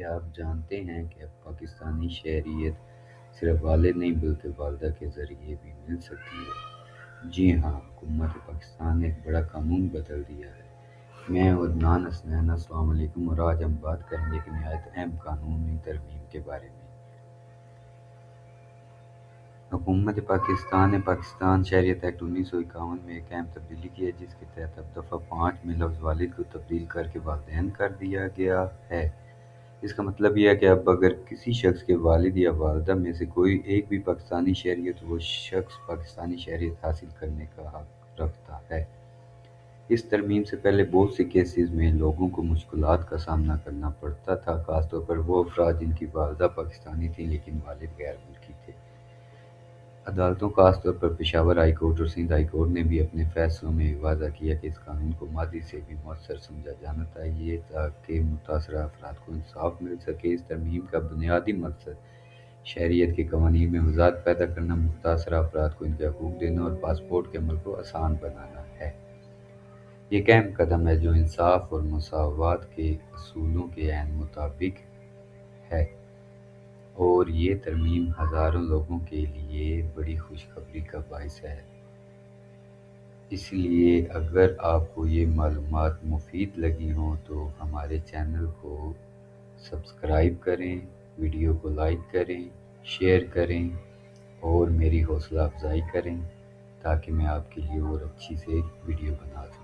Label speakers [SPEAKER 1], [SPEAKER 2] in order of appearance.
[SPEAKER 1] کیا آپ جانتے ہیں کہ اب پاکستانی شہریت صرف والد نہیں بلکہ والدہ کے ذریعے بھی مل سکتی ہے؟ جی ہاں، حکومت پاکستان نے ایک بڑا قانون بدل دیا ہے۔ میں عدنان حسنین، السلام علیکم، اور آج ہم بات کریں گے ایک نہایت اہم قانونی ترمیم کے بارے میں۔ حکومت پاکستان نے پاکستان شہریت ایکٹ 1951 میں ایک اہم تبدیلی کی ہے، جس کے تحت اب دفعہ 5 میں لفظ والد کو تبدیل کر کے والدین کر دیا گیا ہے۔ اس کا مطلب یہ ہے کہ اب اگر کسی شخص کے والد یا والدہ میں سے کوئی ایک بھی پاکستانی شہری ہے تو وہ شخص پاکستانی شہریت حاصل کرنے کا حق رکھتا ہے۔ اس ترمیم سے پہلے بہت سے کیسز میں لوگوں کو مشکلات کا سامنا کرنا پڑتا تھا، خاص طور پر وہ افراد جن کی والدہ پاکستانی تھیں لیکن والد غیر ملکی تھے۔ عدالتوں، خاص طور پر پشاور ہائی کورٹ اور سندھ ہائی کورٹ نے بھی اپنے فیصلوں میں واضح کیا کہ اس قانون کو ماضی سے بھی مؤثر سمجھا جانا چاہیے تاکہ متاثرہ افراد کو انصاف مل سکے۔ اس ترمیم کا بنیادی مقصد شہریت کے قوانین میں وضاحت پیدا کرنا، متاثرہ افراد کو ان کے حقوق دینا اور پاسپورٹ کے عمل کو آسان بنانا ہے۔ یہ ایک اہم قدم ہے جو انصاف اور مساوات کے اصولوں کے عین مطابق ہے، اور یہ ترمیم ہزاروں لوگوں کے لیے بڑی خوشخبری کا باعث ہے۔ اس لیے اگر آپ کو یہ معلومات مفید لگی ہوں تو ہمارے چینل کو سبسکرائب کریں، ویڈیو کو لائک کریں، شیئر کریں اور میری حوصلہ افزائی کریں تاکہ میں آپ کے لیے اور اچھی سے ویڈیو بنا سکوں۔